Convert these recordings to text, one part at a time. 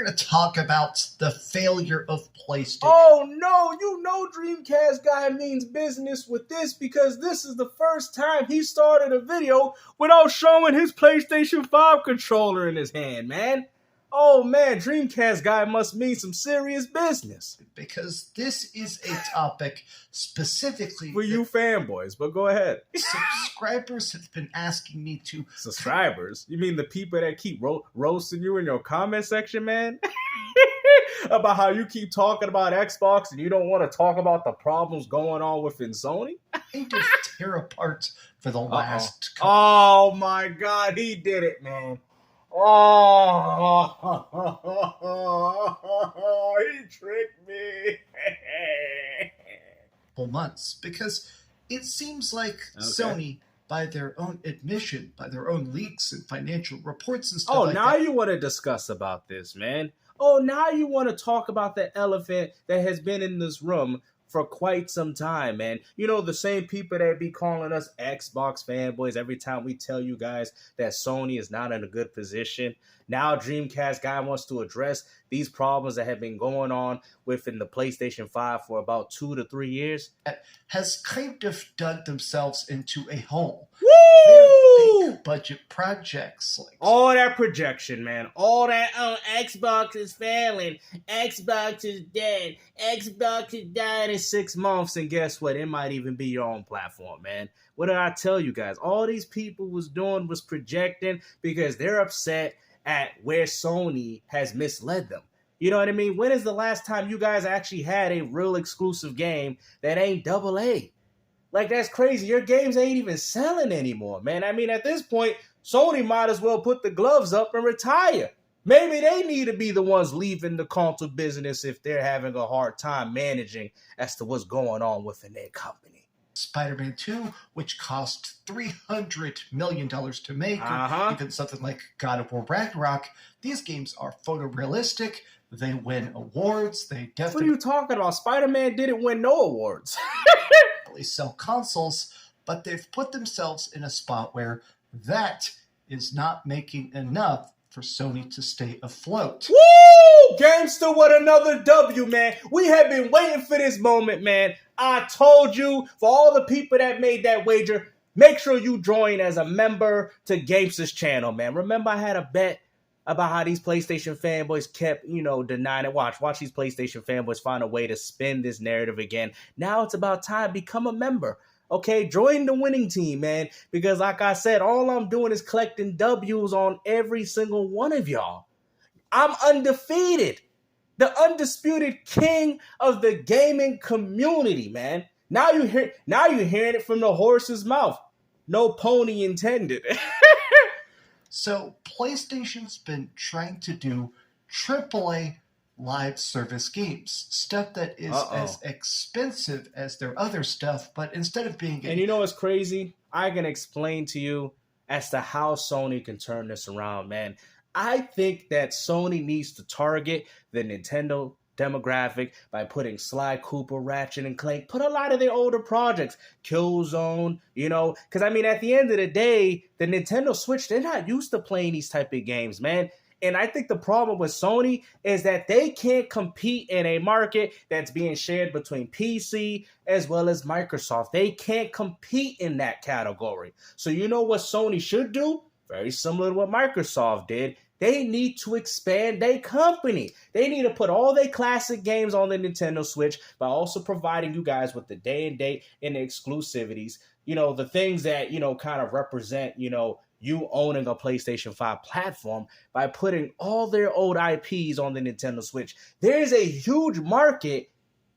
going to talk about the failure of PlayStation. Oh no, you know Dreamcast guy means business with this because this is the first time he started a video without showing his PlayStation 5 controller in his hand, man. Oh man, Dreamcast guy must mean some serious business. Because this is a topic specifically for you fanboys, but go ahead. Subscribers have been asking me to... Subscribers? You mean the people that keep roasting you in your comment section, man? About how you keep talking about Xbox and you don't want to talk about the problems going on within Sony? They just tear apart for the last... Oh my God, he did it, man. Oh, he tricked me. Months, because it seems like Sony, by their own admission, by their own leaks and financial reports and stuff like that. Oh, now you want to discuss about this, man. Oh, now you want to talk about the elephant that has been in this room for quite some time, man. You know, the same people that be calling us Xbox fanboys every time we tell you guys that Sony is not in a good position. Now Dreamcast guy wants to address these problems that have been going on within the PlayStation 5 for about 2 to 3 years. Has kind of dug themselves into a hole. Woo! Their big budget projects. Like all that projection, man. All that, Xbox is failing. Xbox is dead. Xbox is dying in 6 months. And guess what? It might even be your own platform, man. What did I tell you guys? All these people was doing was projecting because they're upset at where Sony has misled them. You know what I mean? When is the last time you guys actually had a real exclusive game that ain't AA? Like, that's crazy. Your games ain't even selling anymore, man. I mean, at this point, Sony might as well put the gloves up and retire. Maybe they need to be the ones leaving the console business if they're having a hard time managing as to what's going on within their company. Spider-Man 2, which cost $300 million to make, or even something like God of War Ragnarok. These games are photorealistic. They win awards. They definitely... What are you talking about? Spider-Man didn't win no awards. Sell consoles, but they've put themselves in a spot where that is not making enough for Sony to stay afloat. Woo! Gamester with another W, man. We have been waiting for this moment, man. I told you, for all the people that made that wager, make sure you join as a member to Gamester's channel, man. Remember I had a bet about how these PlayStation fanboys kept, denying it. Watch these PlayStation fanboys find a way to spin this narrative again. Now it's about time. Become a member. Okay, join the winning team, man. Because like I said, all I'm doing is collecting W's on every single one of y'all. I'm undefeated. The undisputed king of the gaming community, man. Now you're hearing it from the horse's mouth. No pony intended. So PlayStation's been trying to do AAA live service games, stuff that is as expensive as their other stuff, but instead of being... And you know what's crazy? I can explain to you as to how Sony can turn this around, man. I think that Sony needs to target the Nintendo demographic by putting Sly Cooper, Ratchet and Clank, put a lot of their older projects, Killzone, because I mean, at the end of the day, the Nintendo Switch, they're not used to playing these type of games, man. And I think the problem with Sony is that they can't compete in a market that's being shared between PC as well as Microsoft. They can't compete in that category. So you know what Sony should do? Very similar to what Microsoft did. They need to expand their company. They need to put all their classic games on the Nintendo Switch by also providing you guys with the day and date and the exclusivities. The things that, kind of represent, you owning a PlayStation 5 platform by putting all their old IPs on the Nintendo Switch. There is a huge market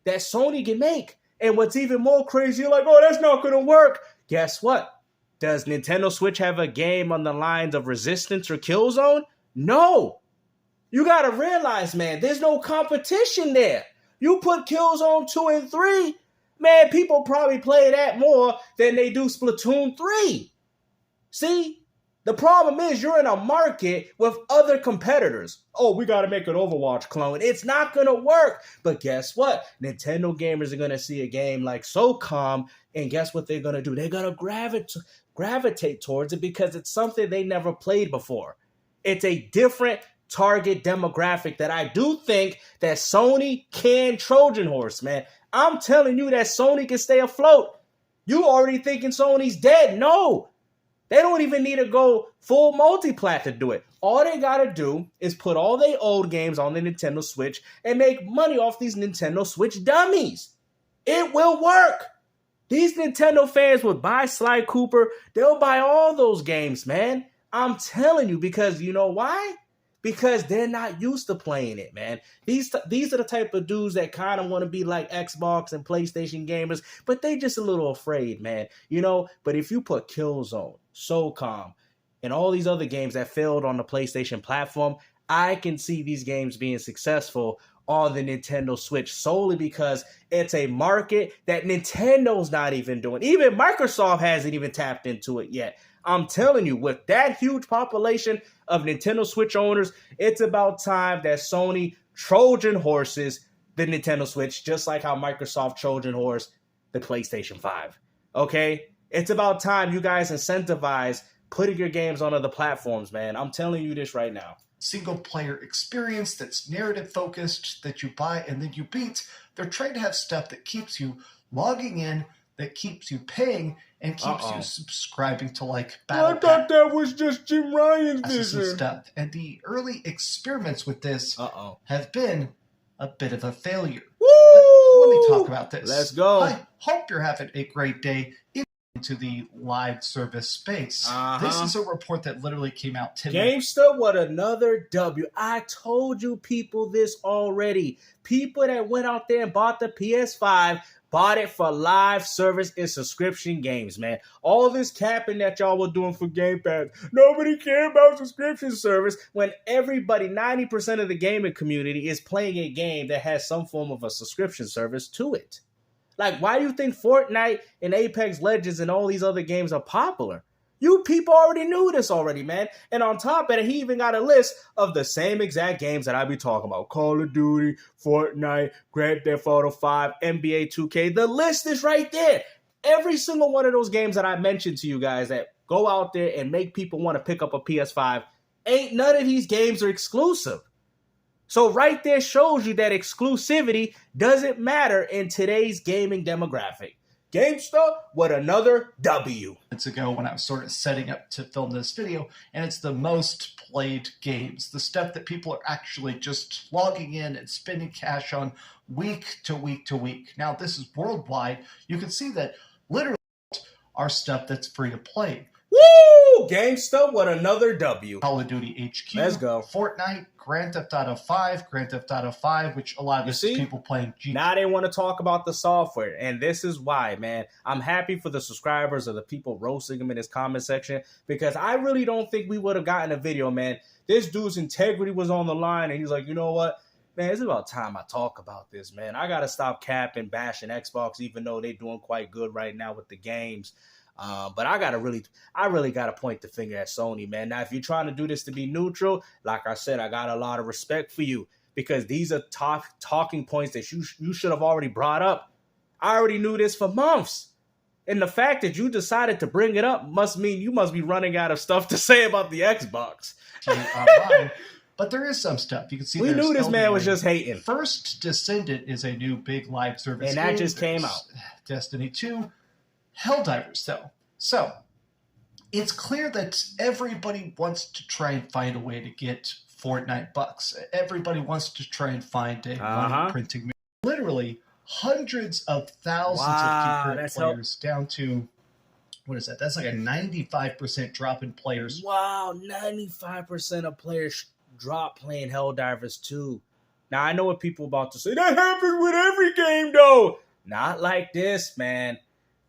that Sony can make. And what's even more crazy, you're like, oh, that's not going to work. Guess what? Does Nintendo Switch have a game on the lines of Resistance or Killzone? No. You got to realize, man, there's no competition there. You put Killzone 2 and 3, man, people probably play that more than they do Splatoon 3. See? The problem is you're in a market with other competitors. Oh, we got to make an Overwatch clone. It's not going to work. But guess what? Nintendo gamers are going to see a game like SOCOM, and guess what they're going to do? They're going to gravitate towards it because it's something they never played before. It's a different target demographic that I do think that Sony can Trojan horse, man. I'm telling you that Sony can stay afloat. You already thinking Sony's dead. No. They don't even need to go full multiplat to do it. All they got to do is put all their old games on the Nintendo Switch and make money off these Nintendo Switch dummies. It will work. These Nintendo fans would buy Sly Cooper. They'll buy all those games, man. I'm telling you, because you know why? Because they're not used to playing it, man. These are the type of dudes that kind of want to be like Xbox and PlayStation gamers, but they just a little afraid, man. You know, but if you put Killzone, SOCOM, and all these other games that failed on the PlayStation platform, I can see these games being successful on the Nintendo Switch solely because it's a market that Nintendo's not even doing. Even Microsoft hasn't even tapped into it yet. I'm telling you, with that huge population of Nintendo Switch owners, it's about time that Sony Trojan horses the Nintendo Switch, just like how Microsoft Trojan horse the PlayStation 5. Okay? It's about time you guys incentivize putting your games on other platforms, man. I'm telling you this right now. Single player experience that's narrative focused, that you buy and then you beat. They're trying to have stuff that keeps you logging in, that keeps you paying, and keeps you subscribing to like Battle I thought that was just Jim Ryan's vision. Stuff. And the early experiments with this have been a bit of a failure. Woo! Let me talk about this. Let's go. I hope you're having a great day into the live service space. This is a report that literally came out today. GameStop, what another W. I told you people this already. People that went out there and bought the PS5 bought it for live service and subscription games, man. All this capping that y'all were doing for Game Pass. Nobody cared about subscription service when everybody, 90% of the gaming community is playing a game that has some form of a subscription service to it. Like, why do you think Fortnite and Apex Legends and all these other games are popular? You people already knew this already, man. And on top of it, he even got a list of the same exact games that I be talking about. Call of Duty, Fortnite, Grand Theft Auto 5, NBA 2K. The list is right there. Every single one of those games that I mentioned to you guys that go out there and make people want to pick up a PS5, ain't none of these games are exclusive. So right there shows you that exclusivity doesn't matter in today's gaming demographic. GameStop, what another W. Months ago when I was sort of setting up to film this video, and it's the most played games. The stuff that people are actually just logging in and spending cash on week to week to week. Now, this is worldwide. You can see that literally our stuff that's free to play. Woo! GameStop, what another W. Call of Duty HQ. Let's go. Fortnite, Grand Theft Auto 5, which a lot of us people playing GTA. Now they want to talk about the software, and this is why, man. I'm happy for the subscribers or the people roasting him in his comment section, because I really don't think we would have gotten a video, man. This dude's integrity was on the line, and he's like, you know what? Man, it's about time I talk about this, man. I got to stop capping, bashing Xbox, even though they're doing quite good right now with the games. But I really got to point the finger at Sony, man. Now, if you're trying to do this to be neutral, like I said, I got a lot of respect for you, because these are talking points that you should have already brought up. I already knew this for months. And the fact that you decided to bring it up must mean you must be running out of stuff to say about the Xbox. But there is some stuff. You can see we knew this man was just hating. First Descendant is a new big live service and that just came out. Destiny 2. Helldivers, though. So, it's clear that everybody wants to try and find a way to get Fortnite bucks. Everybody wants to try and find a money printing. Literally, hundreds of thousands of concurrent players down to, what is that? That's like a 95% drop in players. Wow, 95% of players drop playing Helldivers 2. Now, I know what people are about to say. That happens with every game, though. Not like this, man.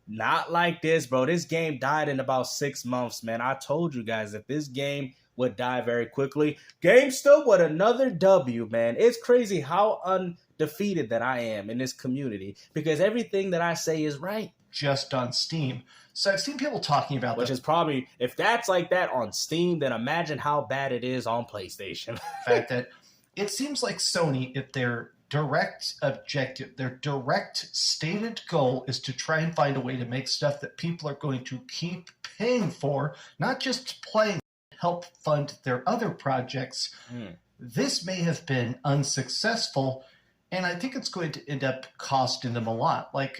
Not like this, bro. This game died in about 6 months, man. I told you guys that this game would die very quickly. GameStop, what another W, man. It's crazy how undefeated that I am in this community, because everything that I say is right. Just on Steam. So I've seen people talking about Which is probably, if that's like that on Steam, then imagine how bad it is on PlayStation. The fact that it seems like Sony, if they're direct objective, their direct stated goal is to try and find a way to make stuff that people are going to keep paying for, not just playing, help fund their other projects. this may have been unsuccessful, and I think it's going to end up costing them a lot. Like,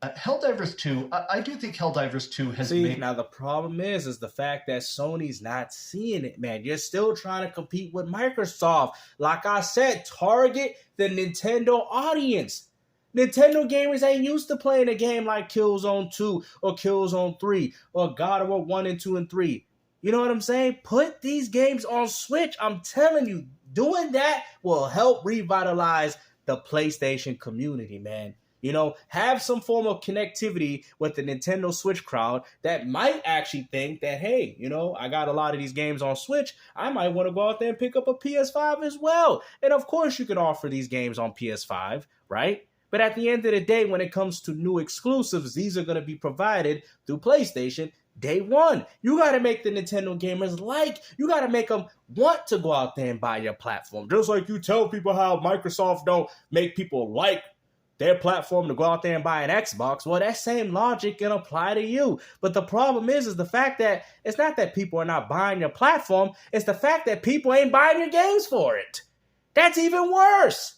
Helldivers 2, I do think Helldivers 2 has made... Now the problem is the fact that Sony's not seeing it, man. You're still trying to compete with Microsoft. Like I said, target the Nintendo audience. Nintendo gamers ain't used to playing a game like Killzone 2 or Killzone 3 or God of War 1 and 2 and 3. You know what I'm saying? Put these games on Switch. I'm telling you, doing that will help revitalize the PlayStation community, man. You know, have some form of connectivity with the Nintendo Switch crowd that might actually think that, hey, you know, I got a lot of these games on Switch. I might want to go out there and pick up a PS5 as well. And of course, you can offer these games on PS5, right? But at the end of the day, when it comes to new exclusives, these are going to be provided through PlayStation day one. You got to make the Nintendo gamers you got to make them want to go out there and buy your platform. Just like you tell people how Microsoft don't make people like their platform to go out there and buy an Xbox. Well, that same logic can apply to you. But the problem is the fact that it's not that people are not buying your platform. It's the fact that people ain't buying your games for it. That's even worse.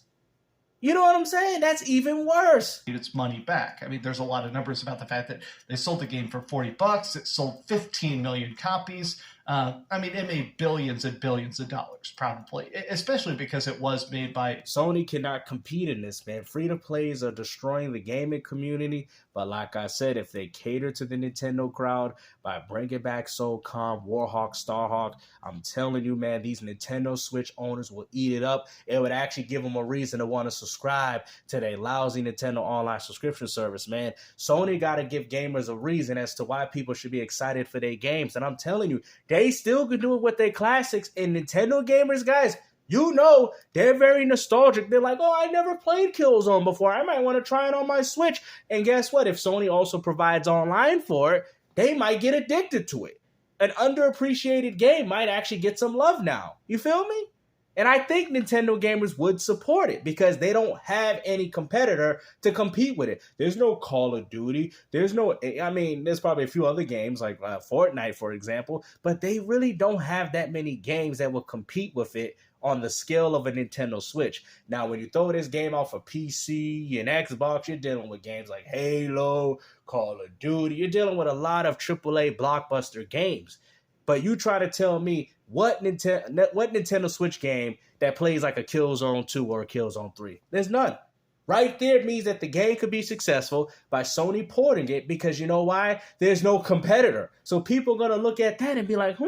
You know what I'm saying? That's even worse. Its money back. I mean, there's a lot of numbers about the fact that they sold the game for $40. It sold 15 million copies. I mean, it made billions and billions of dollars, probably, especially because it was made by... Sony cannot compete in this, man. Free-to-plays are destroying the gaming community, but like I said, if they cater to the Nintendo crowd by bringing back SOCOM, Warhawk, Starhawk, I'm telling you, man, these Nintendo Switch owners will eat it up. It would actually give them a reason to want to subscribe to their lousy Nintendo online subscription service, man. Sony got to give gamers a reason as to why people should be excited for their games, and I'm telling you, they still can do it with their classics. And Nintendo gamers, guys, you know, they're very nostalgic. They're like, oh, I never played Killzone before. I might want to try it on my Switch. And guess what? If Sony also provides online for it, they might get addicted to it. An underappreciated game might actually get some love now. You feel me? And I think Nintendo gamers would support it because they don't have any competitor to compete with it. There's no Call of Duty. There's probably a few other games like Fortnite, for example, but they really don't have that many games that will compete with it on the scale of a Nintendo Switch. Now, when you throw this game out for PC and Xbox, you're dealing with games like Halo, Call of Duty. You're dealing with a lot of AAA blockbuster games. But you try to tell me what Nintendo Switch game that plays like a Killzone 2 or a Killzone 3? There's none. Right there means that the game could be successful by Sony porting it because you know why? There's no competitor. So people are going to look at that and be like,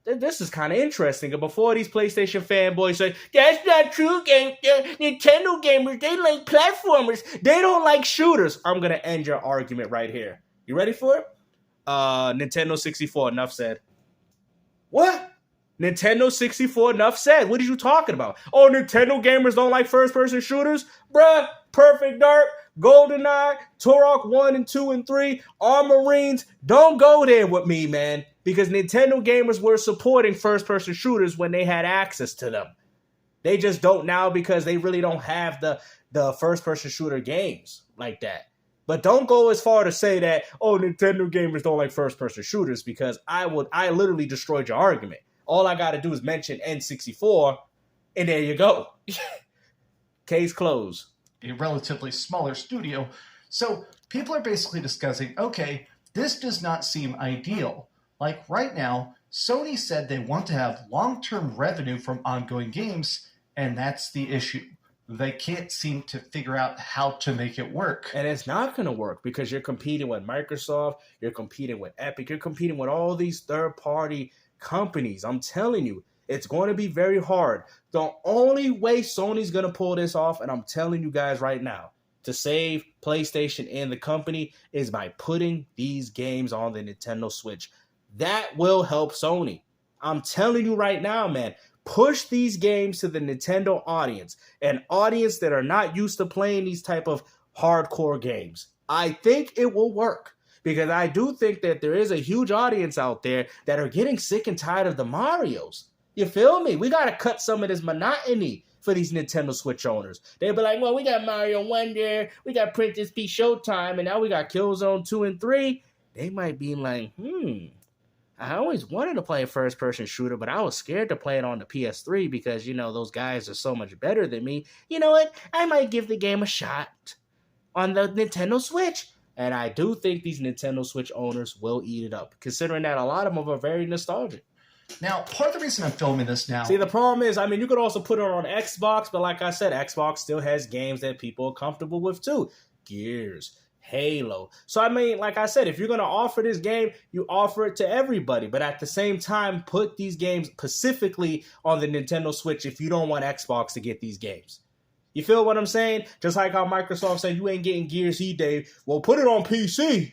this is kind of interesting. And before these PlayStation fanboys say, that's not true, Nintendo gamers, they like platformers. They don't like shooters. I'm going to end your argument right here. You ready for it? Nintendo 64, enough said. What? Nintendo 64, enough said. What are you talking about? Oh, Nintendo gamers don't like first-person shooters? Bruh, Perfect Dark, GoldenEye, Turok 1 and 2 and 3, Armorines. Don't go there with me, man. Because Nintendo gamers were supporting first-person shooters when they had access to them. They just don't now because they really don't have the first-person shooter games like that. But don't go as far to say that, oh, Nintendo gamers don't like first-person shooters because I literally destroyed your argument. All I got to do is mention N64, and there you go. Case closed. A relatively smaller studio. So people are basically discussing, okay, this does not seem ideal. Like right now, Sony said they want to have long-term revenue from ongoing games, and that's the issue. They can't seem to figure out how to make it work. And it's not going to work because you're competing with Microsoft, you're competing with Epic, you're competing with all these third-party companies. I'm telling you, it's going to be very hard. The only way Sony's going to pull this off, and I'm telling you guys right now, to save PlayStation and the company is by putting these games on the Nintendo Switch. That will help Sony. I'm telling you right now, man. Push these games to the Nintendo audience, an audience that are not used to playing these type of hardcore games. I think it will work because I do think that there is a huge audience out there that are getting sick and tired of the Marios. You feel me? We got to cut some of this monotony for these Nintendo Switch owners. They'll be like, well, we got Mario Wonder, we got Princess Peach Showtime, and now we got Killzone 2 and 3. They might be like, I always wanted to play a first-person shooter, but I was scared to play it on the PS3 because, those guys are so much better than me. You know what? I might give the game a shot on the Nintendo Switch. And I do think these Nintendo Switch owners will eat it up, considering that a lot of them are very nostalgic. Now, part of the reason I'm filming this now... See, the problem is, you could also put it on Xbox, but like I said, Xbox still has games that people are comfortable with too. Gears, Halo. So, like I said, if you're going to offer this game, you offer it to everybody. But at the same time, put these games specifically on the Nintendo Switch if you don't want Xbox to get these games. You feel what I'm saying? Just like how Microsoft said, you ain't getting Gears E-Day. Well, put it on PC.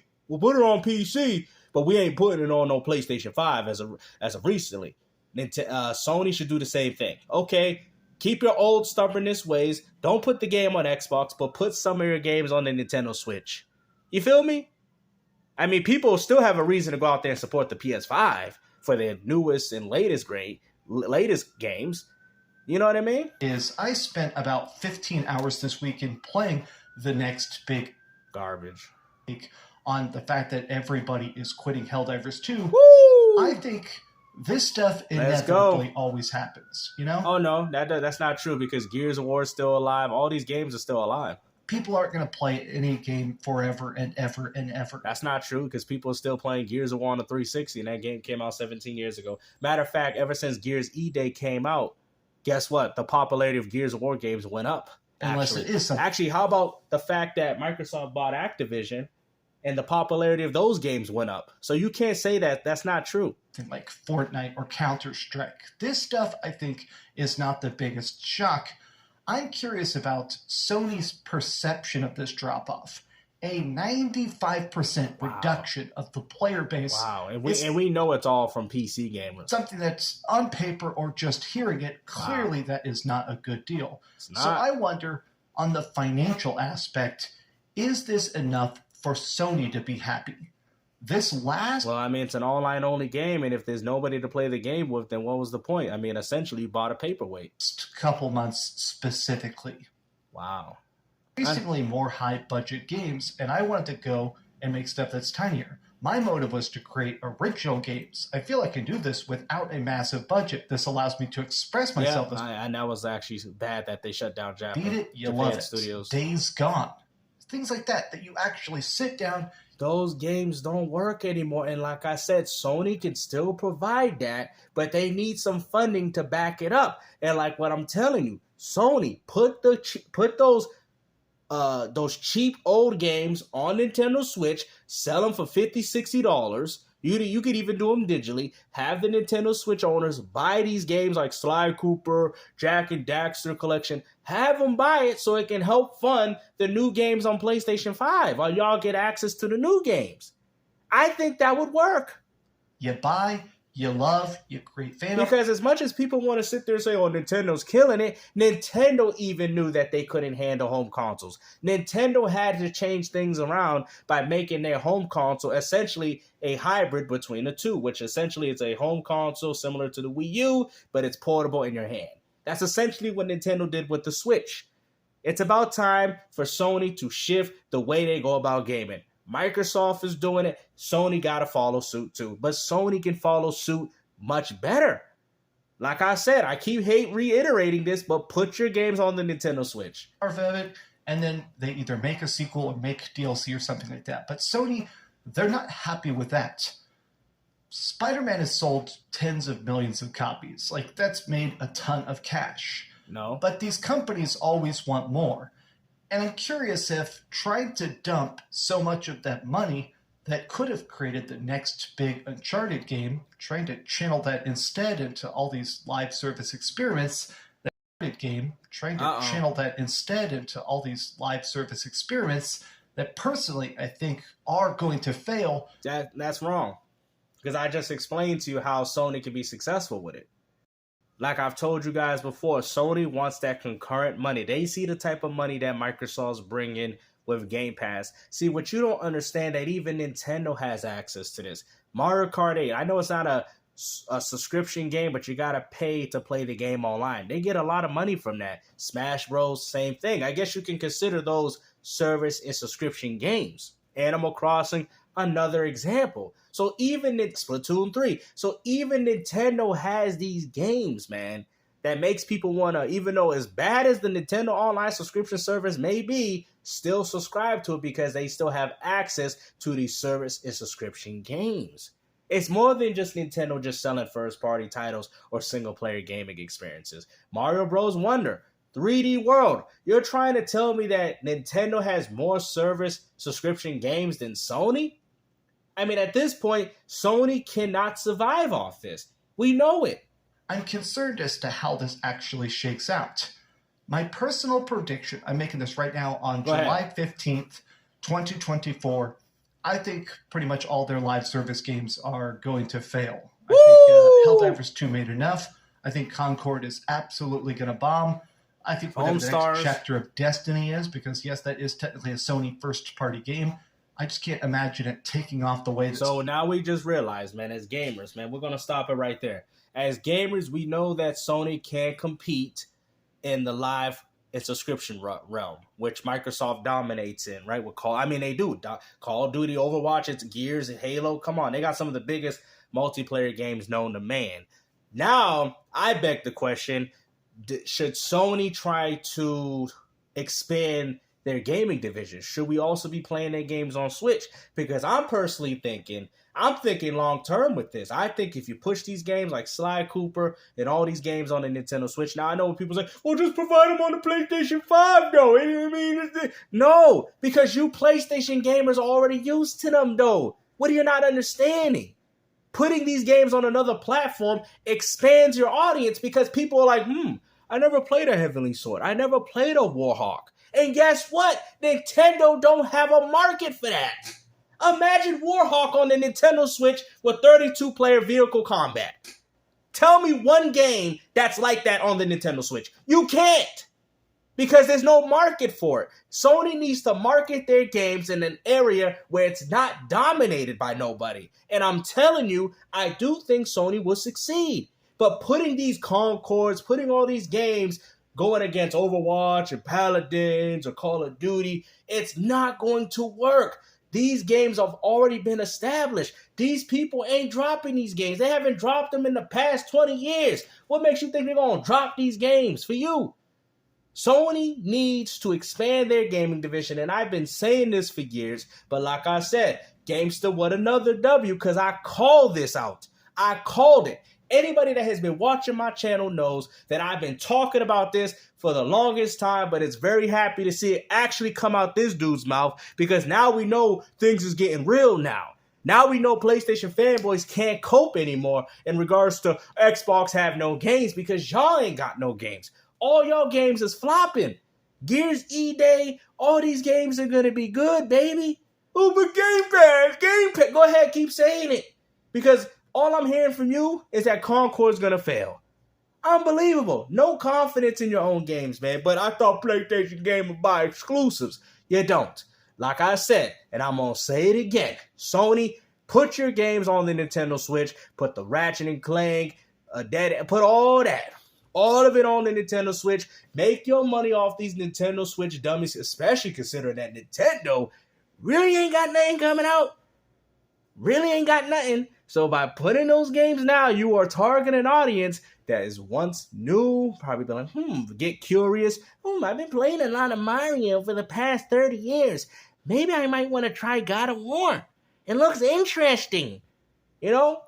But we ain't putting it on no PlayStation 5 as of recently. Sony should do the same thing. Okay, keep your old stubbornness ways. Don't put the game on Xbox, but put some of your games on the Nintendo Switch. You feel me? People still have a reason to go out there and support the PS5 for their newest and latest games. You know what I mean? I spent about 15 hours this weekend playing the next big garbage on the fact that everybody is quitting Helldivers 2. Woo! I think this stuff inevitably always happens, Oh, no, that's not true because Gears of War is still alive. All these games are still alive. People aren't going to play any game forever and ever and ever. That's not true because people are still playing Gears of War on the 360 and that game came out 17 years ago. Matter of fact, ever since Gears E-Day came out, guess what? The popularity of Gears of War games went up. Unless it is something. Actually, how about the fact that Microsoft bought Activision and the popularity of those games went up? So you can't say that that's not true. Like Fortnite or Counter-Strike. This stuff, I think, is not the biggest shock. I'm curious about Sony's perception of this drop-off. A 95% reduction of the player base. Wow, and we know it's all from PC gamers. Something that's on paper or just hearing it, clearly that is not a good deal. So I wonder, on the financial aspect, is this enough for Sony to be happy? Well, it's an online-only game, and if there's nobody to play the game with, then what was the point? Essentially, you bought a paperweight. Couple months specifically. Wow. Increasingly more high-budget games, and I wanted to go and make stuff that's tinier. My motive was to create original games. I feel I can do this without a massive budget. This allows me to express myself. And that was actually bad that they shut down Japan. Beat it, you love it. Studios. Days Gone. Things like that you actually sit down. Those games don't work anymore. And like I said, Sony can still provide that, but they need some funding to back it up. And like what I'm telling you, Sony, put those cheap old games on Nintendo Switch, sell them for $50, $60. You could even do them digitally. Have the Nintendo Switch owners buy these games like Sly Cooper, Jack and Daxter Collection. Have them buy it so it can help fund the new games on PlayStation 5 while y'all get access to the new games. I think that would work. You buy, you love, you create fandom. Because as much as people want to sit there and say, oh, Nintendo's killing it, Nintendo even knew that they couldn't handle home consoles. Nintendo had to change things around by making their home console essentially a hybrid between the two, which essentially is a home console similar to the Wii U, but it's portable in your hand. That's essentially what Nintendo did with the Switch. It's about time for Sony to shift the way they go about gaming. Microsoft is doing it. Sony got to follow suit too. But Sony can follow suit much better. Like I said, I keep reiterating this, but put your games on the Nintendo Switch. And then they either make a sequel or make DLC or something like that. But Sony, they're not happy with that. Spider-Man has sold tens of millions of copies. That's made a ton of cash. No. But these companies always want more. And I'm curious if trying to dump so much of that money that could have created the next big Uncharted game, trying to channel that instead into all these live service experiments, that personally I think are going to fail. That's wrong. Because I just explained to you how Sony can be successful with it. Like I've told you guys before, Sony wants that concurrent money. They see the type of money that Microsoft's bringing with Game Pass. See, what you don't understand, that even Nintendo has access to this. Mario Kart 8, I know it's not a subscription game, but you got to pay to play the game online. They get a lot of money from that. Smash Bros, same thing. I guess you can consider those service and subscription games. Animal Crossing, another example. So even in Splatoon 3, so even Nintendo has these games, man, that makes people want to, even though as bad as the Nintendo Online subscription service may be, still subscribe to it because they still have access to these service and subscription games. It's more than just Nintendo just selling first-party titles or single-player gaming experiences. Mario Bros. Wonder, 3D World. You're trying to tell me that Nintendo has more service subscription games than Sony? I mean, at this point, Sony cannot survive off this. We know it. I'm concerned as to how this actually shakes out. My personal prediction, I'm making this right now on July 15th, 2024. I think pretty much all their live service games are going to fail. I think Helldivers 2 made enough. I think Concord is absolutely going to bomb. I think whatever the next chapter of Destiny is, because yes, that is technically a Sony first-party game. I just can't imagine it taking off the way that... So now we just realized, man, as gamers, man, we're going to stop it right there. As gamers, we know that Sony can compete in the live and subscription realm, which Microsoft dominates in, right? With they do. Call of Duty, Overwatch, it's Gears, Halo. Come on, they got some of the biggest multiplayer games known to man. Now, I beg the question, should Sony try to expand their gaming division? Should we also be playing their games on Switch? Because I'm personally thinking long term with this. I think if you push these games like Sly Cooper and all these games on the Nintendo Switch, now I know people say, well, just provide them on the PlayStation 5 though. I mean, no, because you PlayStation gamers are already used to them though. What are you not understanding? Putting these games on another platform expands your audience because people are like, I never played a Heavenly Sword. I never played a Warhawk. And guess what? Nintendo don't have a market for that. Imagine Warhawk on the Nintendo Switch with 32-player vehicle combat. Tell me one game that's like that on the Nintendo Switch. You can't. Because there's no market for it. Sony needs to market their games in an area where it's not dominated by nobody. And I'm telling you, I do think Sony will succeed. But putting these Concords, putting all these games going against Overwatch and Paladins or Call of Duty, it's not going to work. These games have already been established. These people ain't dropping these games. They haven't dropped them in the past 20 years. What makes you think they're going to drop these games for you? Sony needs to expand their gaming division, and I've been saying this for years, but like I said, Gamester, what another W, because I called this out. I called it. Anybody that has been watching my channel knows that I've been talking about this for the longest time, but it's very happy to see it actually come out this dude's mouth because now we know things is getting real now. Now we know PlayStation fanboys can't cope anymore in regards to Xbox have no games because y'all ain't got no games. All y'all games is flopping. Gears E-Day, all these games are going to be good, baby. Oh, but Game Pass. Go ahead, keep saying it. Because all I'm hearing from you is that Concord's going to fail. Unbelievable. No confidence in your own games, man. But I thought PlayStation game would buy exclusives. You don't. Like I said, and I'm going to say it again. Sony, put your games on the Nintendo Switch. Put the Ratchet and Clank, put all that. All of it on the Nintendo Switch. Make your money off these Nintendo Switch dummies, especially considering that Nintendo really ain't got nothing coming out. Really ain't got nothing. So by putting those games now, you are targeting an audience that is once new, probably be like, get curious. I've been playing a lot of Mario for the past 30 years. Maybe I might want to try God of War. It looks interesting. You know?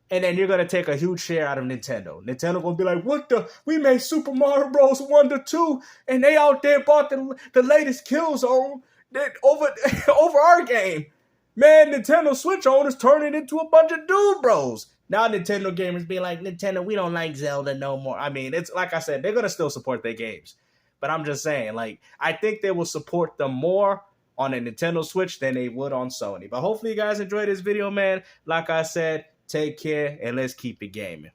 And then you're going to take a huge share out of Nintendo. Nintendo going to be like, what the? We made Super Mario Bros. Wonder 2, and they out there bought the latest Killzone over our game. Man, Nintendo Switch owners turning into a bunch of dude bros. Now Nintendo gamers be like, Nintendo, we don't like Zelda no more. I mean, it's like I said, they're going to still support their games. But I'm just saying, like, I think they will support them more on a Nintendo Switch than they would on Sony. But hopefully you guys enjoyed this video, man. Like I said, take care, and let's keep it gaming.